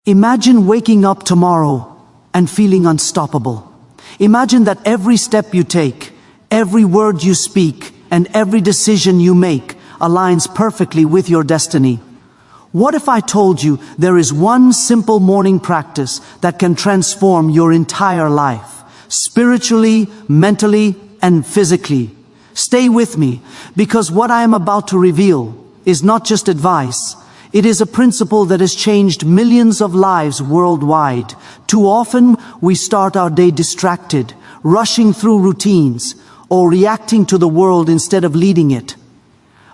Imagine waking up tomorrow and feeling unstoppable. Imagine that every step you take, every word you speak, and every decision you make aligns perfectly with your destiny. What if I told you there is one simple morning practice that can transform your entire life, spiritually, mentally, and physically? Stay with me, because what I am about to reveal is not just advice. It is a principle that has changed millions of lives worldwide. Too often, we start our day distracted, rushing through routines, or reacting to the world instead of leading it.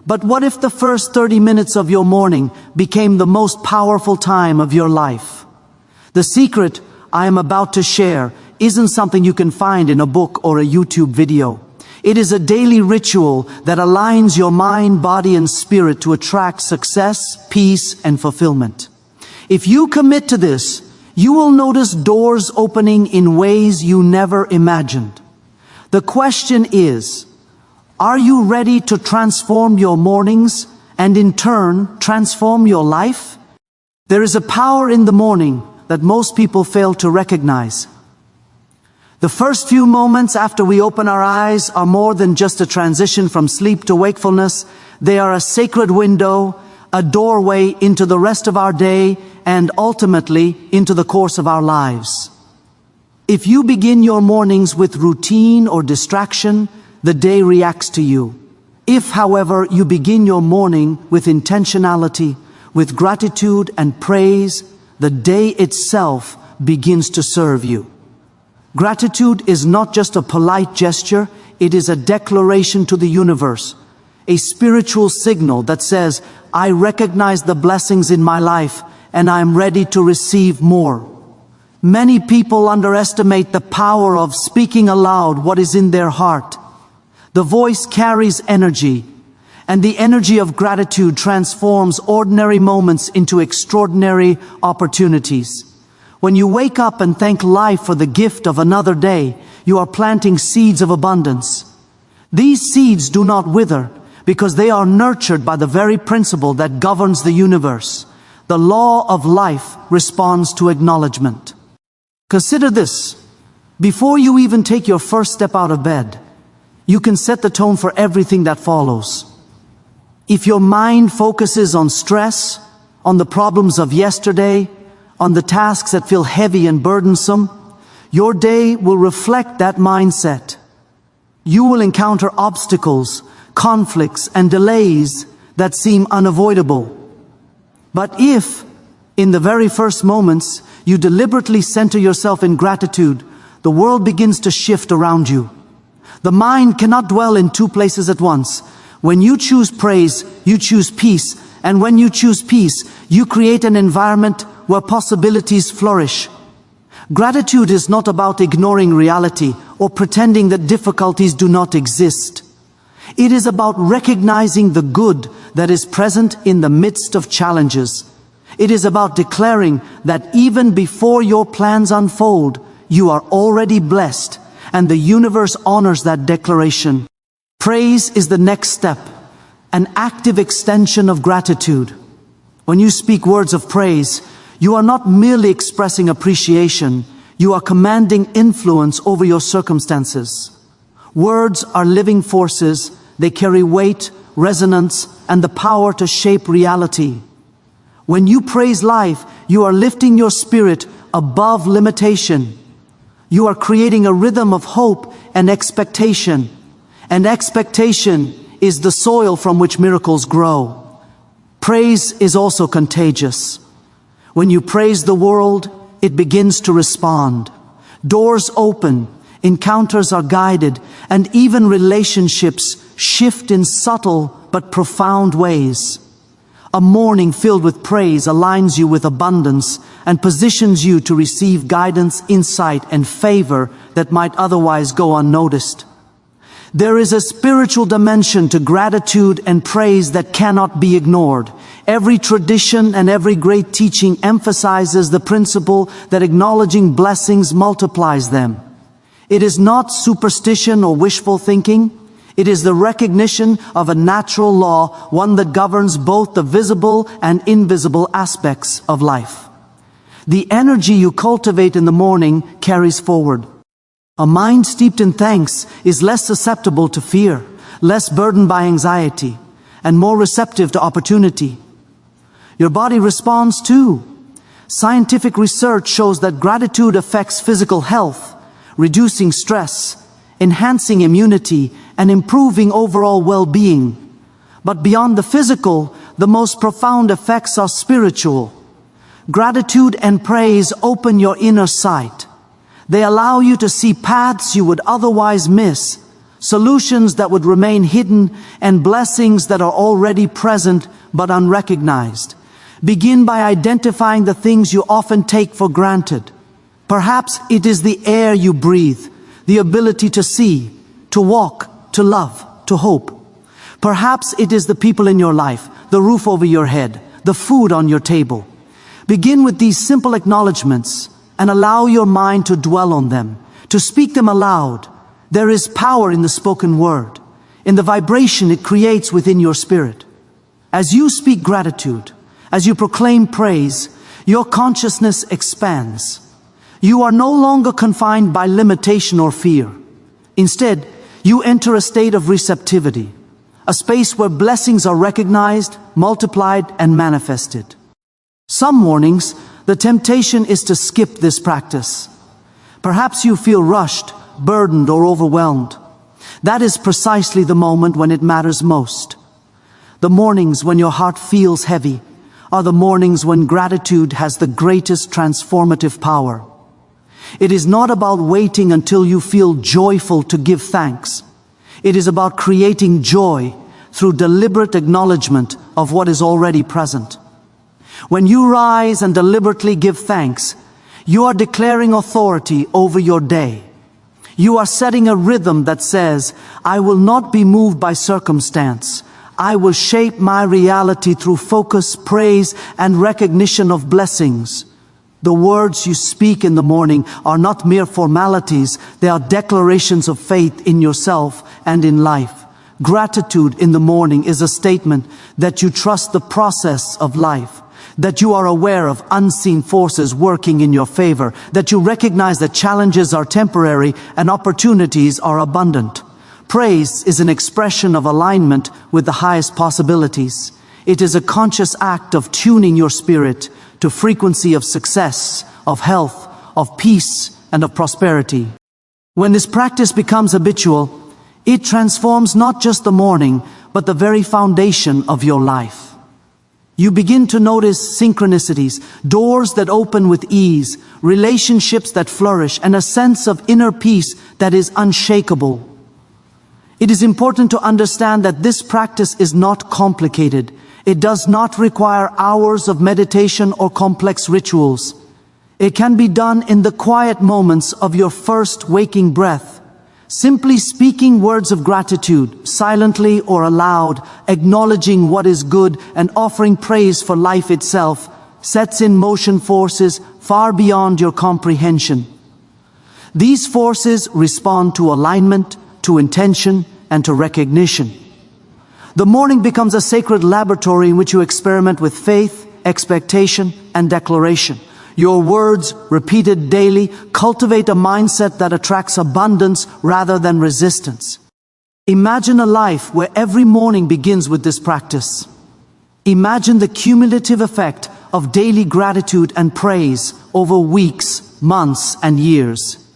But what if the first 30 minutes of your morning became the most powerful time of your life? The secret I am about to share isn't something you can find in a book or a YouTube video. It is a daily ritual that aligns your mind, body, and spirit to attract success, peace, and fulfillment. If you commit to this, you will notice doors opening in ways you never imagined. The question is, are you ready to transform your mornings and in turn transform your life? There is a power in the morning that most people fail to recognize. The first few moments after we open our eyes are more than just a transition from sleep to wakefulness. They are a sacred window, a doorway into the rest of our day, and ultimately into the course of our lives. If you begin your mornings with routine or distraction, the day reacts to you. If, however, you begin your morning with intentionality, with gratitude and praise, the day itself begins to serve you. Gratitude is not just a polite gesture, it is a declaration to the universe, a spiritual signal that says, I recognize the blessings in my life and I am ready to receive more. Many people underestimate the power of speaking aloud what is in their heart. The voice carries energy, and the energy of gratitude transforms ordinary moments into extraordinary opportunities. When you wake up and thank life for the gift of another day, you are planting seeds of abundance. These seeds do not wither because they are nurtured by the very principle that governs the universe. The law of life responds to acknowledgement. Consider this. Before you even take your first step out of bed, you can set the tone for everything that follows. If your mind focuses on stress, on the problems of yesterday, on the tasks that feel heavy and burdensome, your day will reflect that mindset. You will encounter obstacles, conflicts, and delays that seem unavoidable. But if, in the very first moments, you deliberately center yourself in gratitude, the world begins to shift around you. The mind cannot dwell in two places at once. When you choose praise, you choose peace. And when you choose peace, you create an environment where possibilities flourish. Gratitude is not about ignoring reality or pretending that difficulties do not exist. It is about recognizing the good that is present in the midst of challenges. It is about declaring that even before your plans unfold, you are already blessed, and the universe honors that declaration. Praise is the next step, an active extension of gratitude. When you speak words of praise, you are not merely expressing appreciation, you are commanding influence over your circumstances. Words are living forces, they carry weight, resonance, and the power to shape reality. When you praise life, you are lifting your spirit above limitation. You are creating a rhythm of hope and expectation. And expectation is the soil from which miracles grow. Praise is also contagious. When you praise the world, it begins to respond. Doors open, encounters are guided, and even relationships shift in subtle but profound ways. A morning filled with praise aligns you with abundance and positions you to receive guidance, insight, and favor that might otherwise go unnoticed. There is a spiritual dimension to gratitude and praise that cannot be ignored. Every tradition and every great teaching emphasizes the principle that acknowledging blessings multiplies them. It is not superstition or wishful thinking. It is the recognition of a natural law, one that governs both the visible and invisible aspects of life. The energy you cultivate in the morning carries forward. A mind steeped in thanks is less susceptible to fear, less burdened by anxiety, and more receptive to opportunity. Your body responds too. Scientific research shows that gratitude affects physical health, reducing stress, enhancing immunity, and improving overall well-being. But beyond the physical, the most profound effects are spiritual. Gratitude and praise open your inner sight. They allow you to see paths you would otherwise miss, solutions that would remain hidden, and blessings that are already present but unrecognized. Begin by identifying the things you often take for granted. Perhaps it is the air you breathe, the ability to see, to walk, to love, to hope. Perhaps it is the people in your life, the roof over your head, the food on your table. Begin with these simple acknowledgements and allow your mind to dwell on them, to speak them aloud. There is power in the spoken word, in the vibration it creates within your spirit. As you speak gratitude, as you proclaim praise, your consciousness expands. You are no longer confined by limitation or fear. Instead, you enter a state of receptivity, a space where blessings are recognized, multiplied, and manifested. Some mornings, the temptation is to skip this practice. Perhaps you feel rushed, burdened, or overwhelmed. That is precisely the moment when it matters most. The mornings when your heart feels heavy are the mornings when gratitude has the greatest transformative power. It is not about waiting until you feel joyful to give thanks. It is about creating joy through deliberate acknowledgement of what is already present. When you rise and deliberately give thanks, you are declaring authority over your day. You are setting a rhythm that says, I will not be moved by circumstance. I will shape my reality through focus, praise, and recognition of blessings. The words you speak in the morning are not mere formalities. They are declarations of faith in yourself and in life. Gratitude in the morning is a statement that you trust the process of life, that you are aware of unseen forces working in your favor, that you recognize that challenges are temporary and opportunities are abundant. Praise is an expression of alignment with the highest possibilities. It is a conscious act of tuning your spirit to frequency of success, of health, of peace, and of prosperity. When this practice becomes habitual, it transforms not just the morning, but the very foundation of your life. You begin to notice synchronicities, doors that open with ease, relationships that flourish, and a sense of inner peace that is unshakable. It is important to understand that this practice is not complicated. It does not require hours of meditation or complex rituals. It can be done in the quiet moments of your first waking breath. Simply speaking words of gratitude, silently or aloud, acknowledging what is good and offering praise for life itself, sets in motion forces far beyond your comprehension. These forces respond to alignment, to intention, and to recognition. The morning becomes a sacred laboratory in which you experiment with faith, expectation, and declaration. Your words, repeated daily, cultivate a mindset that attracts abundance rather than resistance. Imagine a life where every morning begins with this practice. Imagine the cumulative effect of daily gratitude and praise over weeks, months, and years.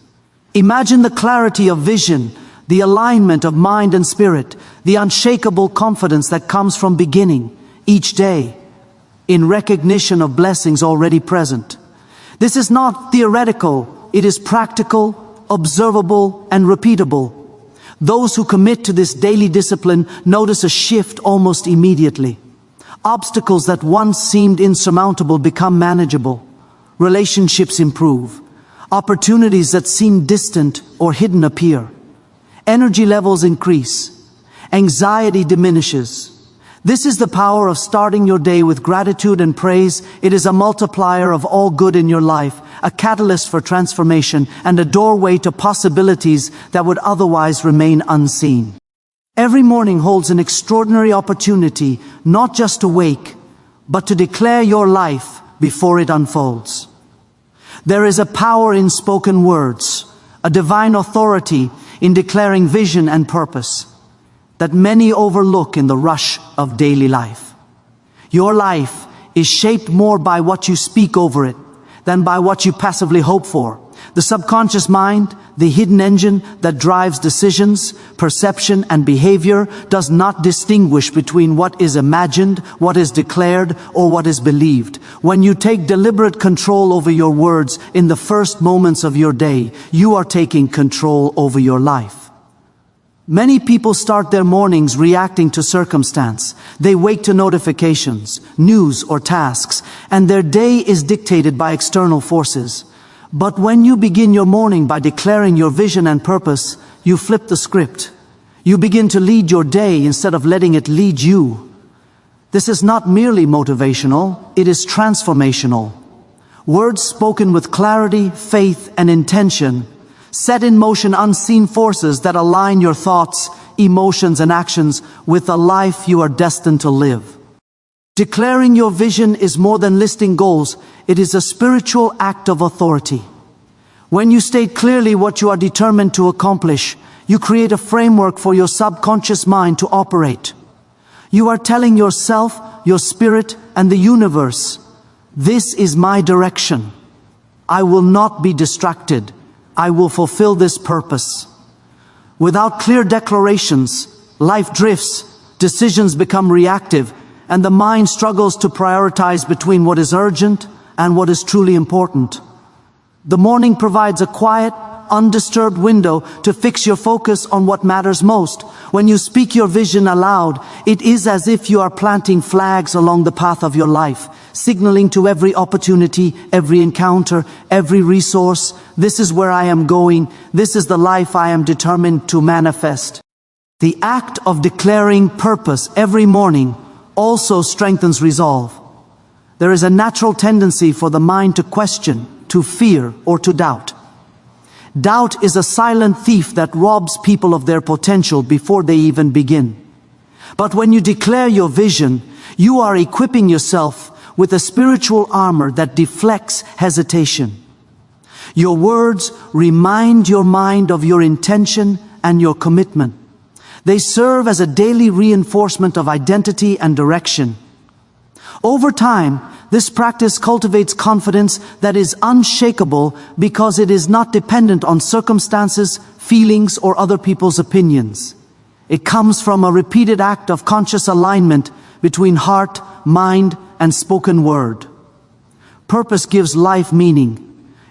Imagine the clarity of vision, the alignment of mind and spirit, the unshakable confidence that comes from beginning each day in recognition of blessings already present. This is not theoretical, it is practical, observable, and repeatable. Those who commit to this daily discipline notice a shift almost immediately. Obstacles that once seemed insurmountable become manageable. Relationships improve. Opportunities that seemed distant or hidden appear. Energy levels increase. Anxiety diminishes. This is the power of starting your day with gratitude and praise. It is a multiplier of all good in your life, a catalyst for transformation, and a doorway to possibilities that would otherwise remain unseen. Every morning holds an extraordinary opportunity, not just to wake, but to declare your life before it unfolds. There is a power in spoken words, a divine authority in declaring vision and purpose that many overlook in the rush of daily life. Your life is shaped more by what you speak over it than by what you passively hope for. The subconscious mind, the hidden engine that drives decisions, perception, and behavior, does not distinguish between what is imagined, what is declared, or what is believed. When you take deliberate control over your words in the first moments of your day, you are taking control over your life. Many people start their mornings reacting to circumstance. They wake to notifications, news, or tasks, and their day is dictated by external forces. But when you begin your morning by declaring your vision and purpose, you flip the script. You begin to lead your day instead of letting it lead you. This is not merely motivational, it is transformational. Words spoken with clarity, faith, and intention set in motion unseen forces that align your thoughts, emotions, and actions with the life you are destined to live. Declaring your vision is more than listing goals. It is a spiritual act of authority. When you state clearly what you are determined to accomplish, you create a framework for your subconscious mind to operate. You are telling yourself, your spirit, and the universe, "This is my direction. I will not be distracted. I will fulfill this purpose." Without clear declarations, life drifts, decisions become reactive, and the mind struggles to prioritize between what is urgent and what is truly important. The morning provides a quiet, undisturbed window to fix your focus on what matters most. When you speak your vision aloud, it is as if you are planting flags along the path of your life, signaling to every opportunity, every encounter, every resource, "This is where I am going. This is the life I am determined to manifest." The act of declaring purpose every morning also strengthens resolve. There is a natural tendency for the mind to question, to fear, or to doubt. Doubt is a silent thief that robs people of their potential before they even begin. But when you declare your vision, you are equipping yourself with a spiritual armor that deflects hesitation. Your words remind your mind of your intention and your commitment. They serve as a daily reinforcement of identity and direction. Over time, this practice cultivates confidence that is unshakable because it is not dependent on circumstances, feelings, or other people's opinions. It comes from a repeated act of conscious alignment between heart, mind, and spoken word. Purpose gives life meaning.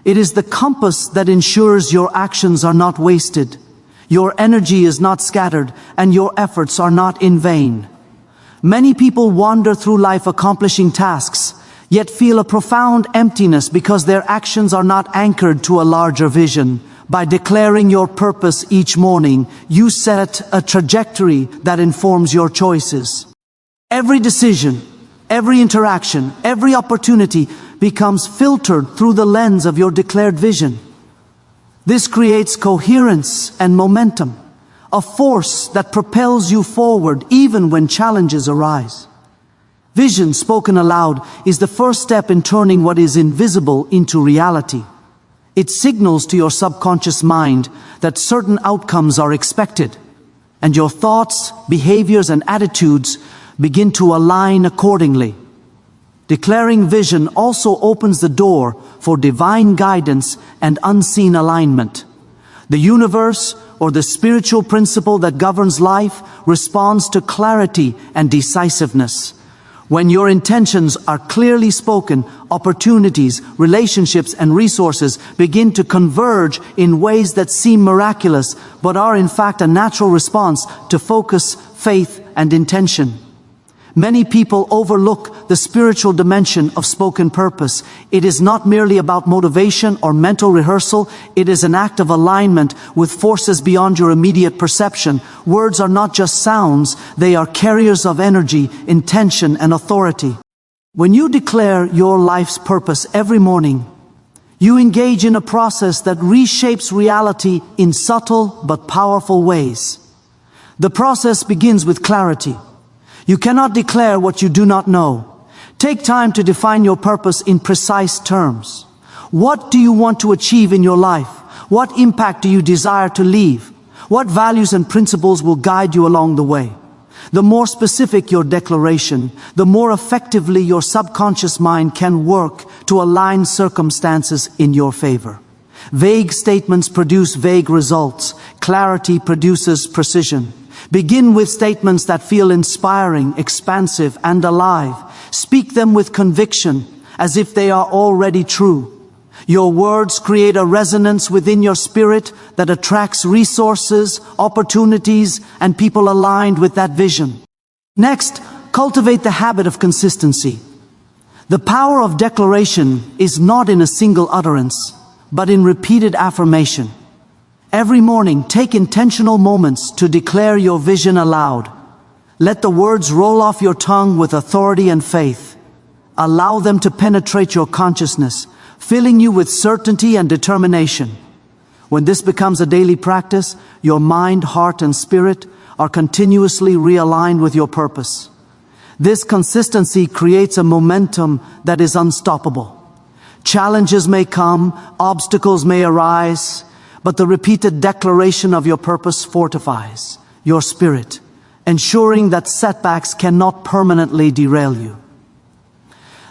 It is the compass that ensures your actions are not wasted, your energy is not scattered, and your efforts are not in vain. Many people wander through life accomplishing tasks, yet feel a profound emptiness because their actions are not anchored to a larger vision. By declaring your purpose each morning, you set a trajectory that informs your choices. Every decision, every interaction, every opportunity becomes filtered through the lens of your declared vision. This creates coherence and momentum, a force that propels you forward even when challenges arise. Vision spoken aloud is the first step in turning what is invisible into reality. It signals to your subconscious mind that certain outcomes are expected, and your thoughts, behaviors, and attitudes begin to align accordingly. Declaring vision also opens the door for divine guidance and unseen alignment. The universe, or the spiritual principle that governs life, responds to clarity and decisiveness. When your intentions are clearly spoken, opportunities, relationships, and resources begin to converge in ways that seem miraculous, but are in fact a natural response to focus, faith, and intention. Many people overlook the spiritual dimension of spoken purpose. It is not merely about motivation or mental rehearsal. It is an act of alignment with forces beyond your immediate perception. Words are not just sounds, they are carriers of energy, intention, and authority. When you declare your life's purpose every morning, you engage in a process that reshapes reality in subtle but powerful ways. The process begins with clarity. You cannot declare what you do not know. Take time to define your purpose in precise terms. What do you want to achieve in your life? What impact do you desire to leave? What values and principles will guide you along the way? The more specific your declaration, the more effectively your subconscious mind can work to align circumstances in your favor. Vague statements produce vague results. Clarity produces precision. Begin with statements that feel inspiring, expansive, and alive. Speak them with conviction, as if they are already true. Your words create a resonance within your spirit that attracts resources, opportunities, and people aligned with that vision. Next, cultivate the habit of consistency. The power of declaration is not in a single utterance, but in repeated affirmation. Every morning, take intentional moments to declare your vision aloud. Let the words roll off your tongue with authority and faith. Allow them to penetrate your consciousness, filling you with certainty and determination. When this becomes a daily practice, your mind, heart, and spirit are continuously realigned with your purpose. This consistency creates a momentum that is unstoppable. Challenges may come, obstacles may arise, but the repeated declaration of your purpose fortifies your spirit, ensuring that setbacks cannot permanently derail you.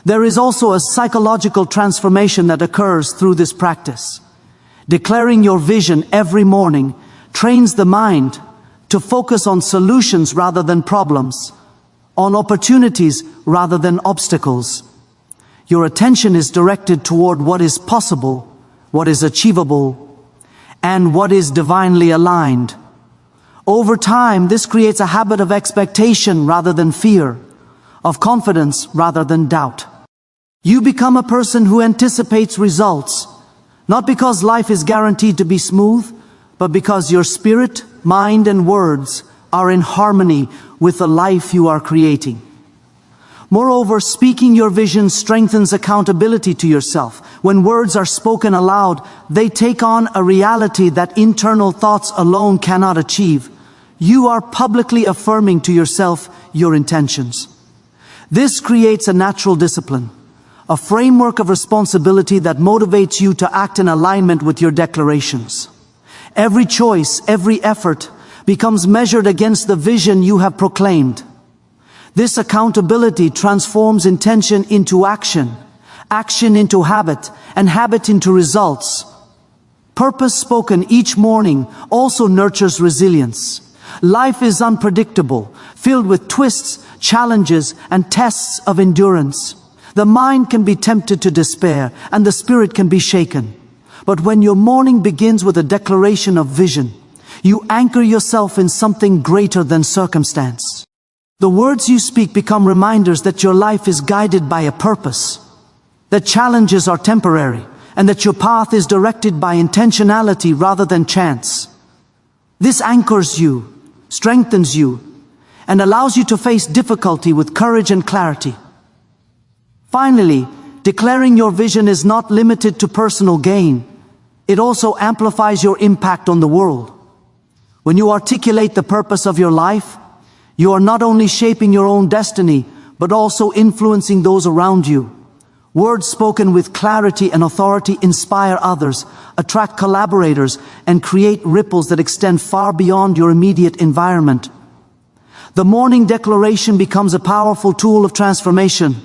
There is also a psychological transformation that occurs through this practice. Declaring your vision every morning trains the mind to focus on solutions rather than problems, on opportunities rather than obstacles. Your attention is directed toward what is possible, what is achievable, and what is divinely aligned. Over time, this creates a habit of expectation rather than fear, of confidence rather than doubt. You become a person who anticipates results, not because life is guaranteed to be smooth, but because your spirit, mind, and words are in harmony with the life you are creating. Moreover, speaking your vision strengthens accountability to yourself. When words are spoken aloud, they take on a reality that internal thoughts alone cannot achieve. You are publicly affirming to yourself your intentions. This creates a natural discipline, a framework of responsibility that motivates you to act in alignment with your declarations. Every choice, every effort becomes measured against the vision you have proclaimed. This accountability transforms intention into action, action into habit, and habit into results. Purpose spoken each morning also nurtures resilience. Life is unpredictable, filled with twists, challenges, and tests of endurance. The mind can be tempted to despair, and the spirit can be shaken. But when your morning begins with a declaration of vision, you anchor yourself in something greater than circumstance. The words you speak become reminders that your life is guided by a purpose, that challenges are temporary, and that your path is directed by intentionality rather than chance. This anchors you, strengthens you, and allows you to face difficulty with courage and clarity. Finally, declaring your vision is not limited to personal gain. It also amplifies your impact on the world. When you articulate the purpose of your life, you are not only shaping your own destiny, but also influencing those around you. Words spoken with clarity and authority inspire others, attract collaborators, and create ripples that extend far beyond your immediate environment. The morning declaration becomes a powerful tool of transformation,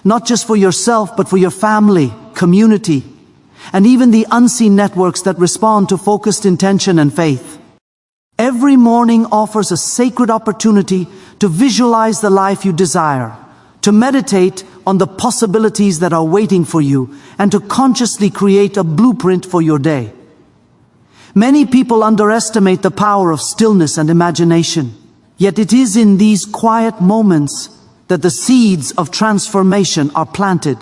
not just for yourself, but for your family, community, and even the unseen networks that respond to focused intention and faith. Every morning offers a sacred opportunity to visualize the life you desire, to meditate on the possibilities that are waiting for you, and to consciously create a blueprint for your day. Many people underestimate the power of stillness and imagination, yet it is in these quiet moments that the seeds of transformation are planted.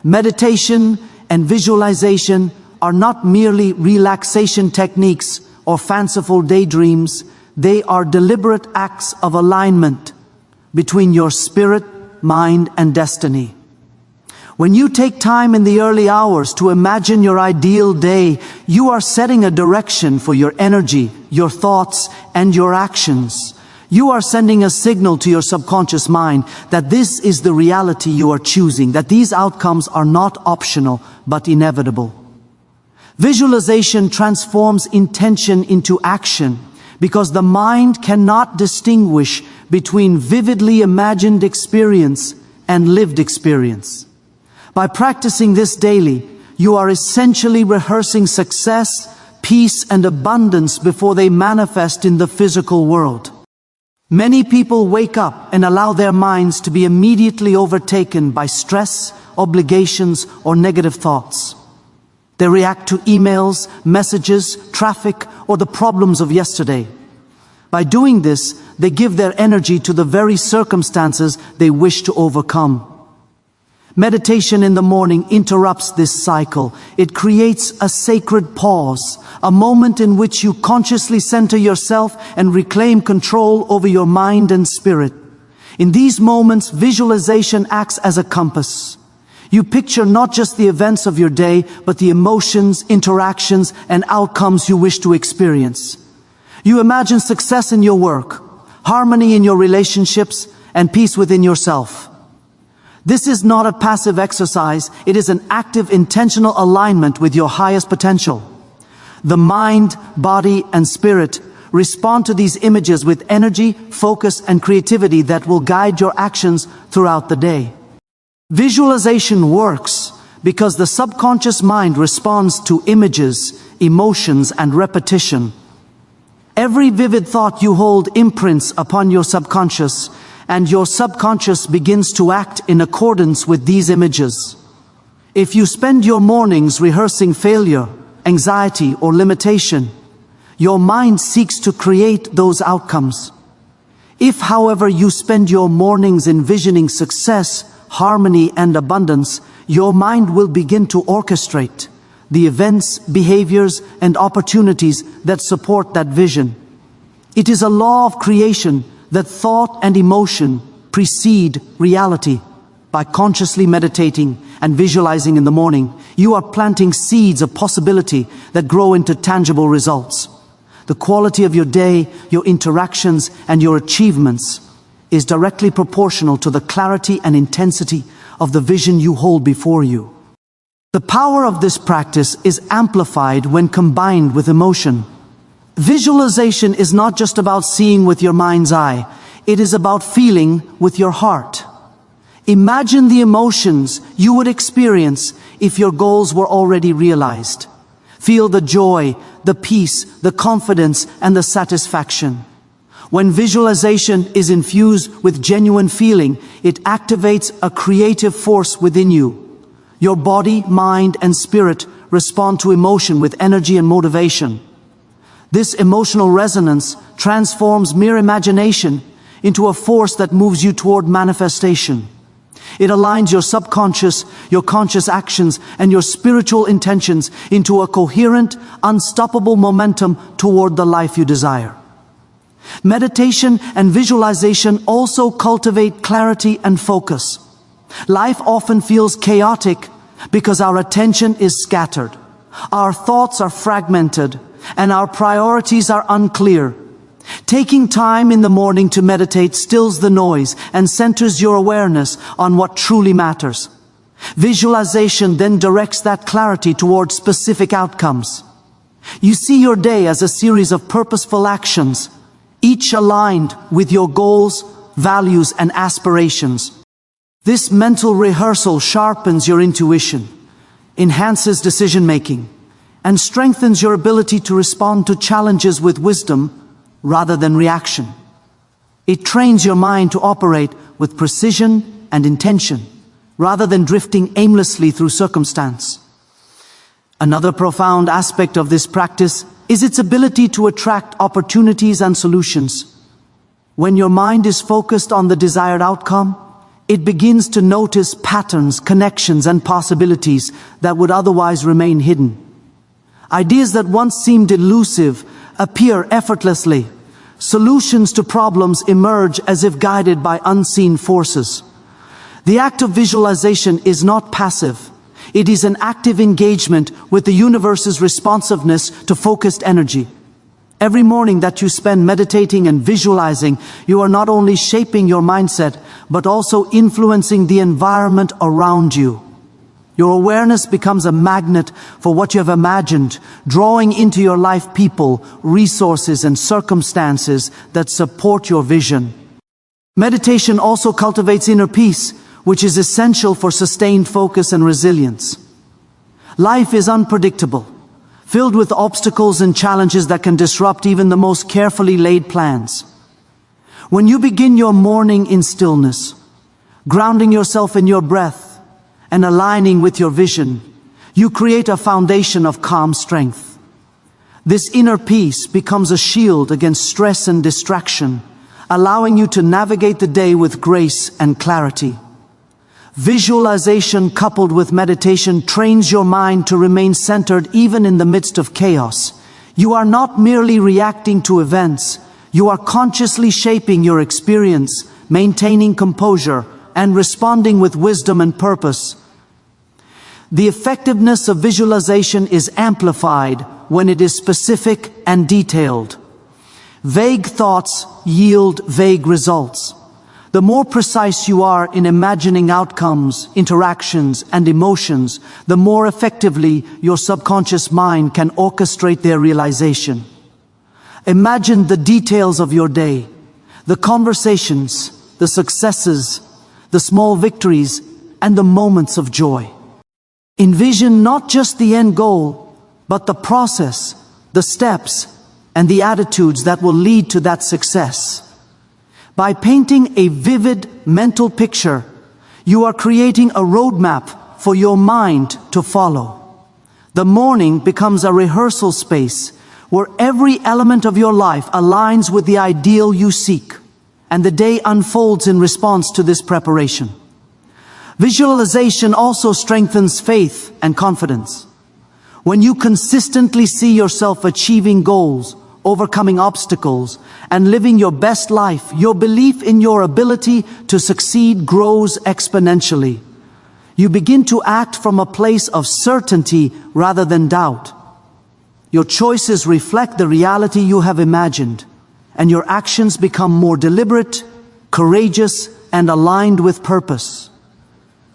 Meditation and visualization are not merely relaxation techniques or fanciful daydreams. They are deliberate acts of alignment between your spirit, mind, and destiny. When you take time in the early hours to imagine your ideal day, you are setting a direction for your energy, your thoughts, and your actions. You are sending a signal to your subconscious mind that this is the reality you are choosing, that these outcomes are not optional, but inevitable. Visualization transforms intention into action because the mind cannot distinguish between vividly imagined experience and lived experience. By practicing this daily, you are essentially rehearsing success, peace, and abundance before they manifest in the physical world. Many people wake up and allow their minds to be immediately overtaken by stress, obligations, or negative thoughts. They react to emails, messages, traffic, or the problems of yesterday. By doing this, they give their energy to the very circumstances they wish to overcome. Meditation in the morning interrupts this cycle. It creates a sacred pause, a moment in which you consciously center yourself and reclaim control over your mind and spirit. In these moments, visualization acts as a compass. You picture not just the events of your day, but the emotions, interactions, and outcomes you wish to experience. You imagine success in your work, harmony in your relationships, and peace within yourself. This is not a passive exercise, it is an active, intentional alignment with your highest potential. The mind, body, and spirit respond to these images with energy, focus, and creativity that will guide your actions throughout the day. Visualization works because the subconscious mind responds to images, emotions, and repetition. Every vivid thought you hold imprints upon your subconscious, and your subconscious begins to act in accordance with these images. If you spend your mornings rehearsing failure, anxiety, or limitation, your mind seeks to create those outcomes. If, however, you spend your mornings envisioning success, harmony, and abundance, your mind will begin to orchestrate the events, behaviors, and opportunities that support that vision. It is a law of creation that thought and emotion precede reality. By consciously meditating and visualizing in the morning, you are planting seeds of possibility that grow into tangible results. The quality of your day, your interactions, and your achievements is directly proportional to the clarity and intensity of the vision you hold before you. The power of this practice is amplified when combined with emotion. Visualization is not just about seeing with your mind's eye, it is about feeling with your heart. Imagine the emotions you would experience if your goals were already realized. Feel the joy, the peace, the confidence, and the satisfaction. When visualization is infused with genuine feeling, it activates a creative force within you. Your body, mind, and spirit respond to emotion with energy and motivation. This emotional resonance transforms mere imagination into a force that moves you toward manifestation. It aligns your subconscious, your conscious actions, and your spiritual intentions into a coherent, unstoppable momentum toward the life you desire. Meditation and visualization also cultivate clarity and focus. Life often feels chaotic because our attention is scattered. Our thoughts are fragmented, and our priorities are unclear. Taking time in the morning to meditate stills the noise and centers your awareness on what truly matters. Visualization then directs that clarity towards specific outcomes. You see your day as a series of purposeful actions, each aligned with your goals, values, and aspirations. This mental rehearsal sharpens your intuition, enhances decision-making, and strengthens your ability to respond to challenges with wisdom rather than reaction. It trains your mind to operate with precision and intention, rather than drifting aimlessly through circumstance. Another profound aspect of this practice is its ability to attract opportunities and solutions. When your mind is focused on the desired outcome, it begins to notice patterns, connections, and possibilities that would otherwise remain hidden. Ideas that once seemed elusive appear effortlessly. Solutions to problems emerge as if guided by unseen forces. The act of visualization is not passive. It is an active engagement with the universe's responsiveness to focused energy. Every morning that you spend meditating and visualizing, you are not only shaping your mindset, but also influencing the environment around you. Your awareness becomes a magnet for what you have imagined, drawing into your life people, resources, and circumstances that support your vision. Meditation also cultivates inner peace, which is essential for sustained focus and resilience. Life is unpredictable, filled with obstacles and challenges that can disrupt even the most carefully laid plans. When you begin your morning in stillness, grounding yourself in your breath, and aligning with your vision, you create a foundation of calm strength. This inner peace becomes a shield against stress and distraction, allowing you to navigate the day with grace and clarity. Visualization coupled with meditation trains your mind to remain centered even in the midst of chaos. You are not merely reacting to events, you are consciously shaping your experience, maintaining composure, and responding with wisdom and purpose. The effectiveness of visualization is amplified when it is specific and detailed. Vague thoughts yield vague results. The more precise you are in imagining outcomes, interactions, and emotions, the more effectively your subconscious mind can orchestrate their realization. Imagine the details of your day, the conversations, the successes, the small victories, and the moments of joy. Envision not just the end goal, but the process, the steps, and the attitudes that will lead to that success. By painting a vivid mental picture, you are creating a roadmap for your mind to follow. The morning becomes a rehearsal space where every element of your life aligns with the ideal you seek, and the day unfolds in response to this preparation. Visualization also strengthens faith and confidence. When you consistently see yourself achieving goals, overcoming obstacles, and living your best life, your belief in your ability to succeed grows exponentially. You begin to act from a place of certainty rather than doubt. Your choices reflect the reality you have imagined, and your actions become more deliberate, courageous, and aligned with purpose.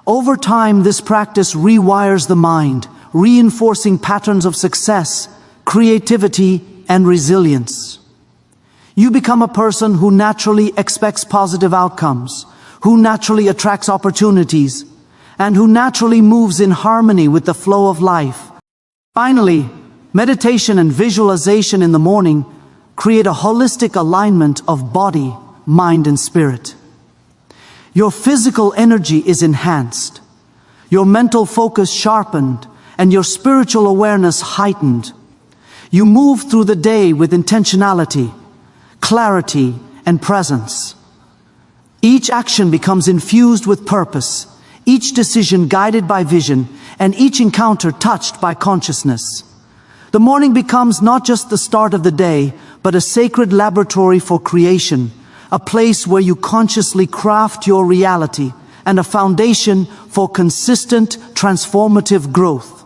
Over time, this practice rewires the mind, reinforcing patterns of success, creativity, and resilience. You become a person who naturally expects positive outcomes, who naturally attracts opportunities, and who naturally moves in harmony with the flow of life. Finally, meditation and visualization in the morning create a holistic alignment of body, mind, and spirit. Your physical energy is enhanced, your mental focus sharpened, and your spiritual awareness heightened. You move through the day with intentionality, clarity, and presence. Each action becomes infused with purpose, each decision guided by vision, and each encounter touched by consciousness. The morning becomes not just the start of the day, but a sacred laboratory for creation, a place where you consciously craft your reality, and a foundation for consistent, transformative growth.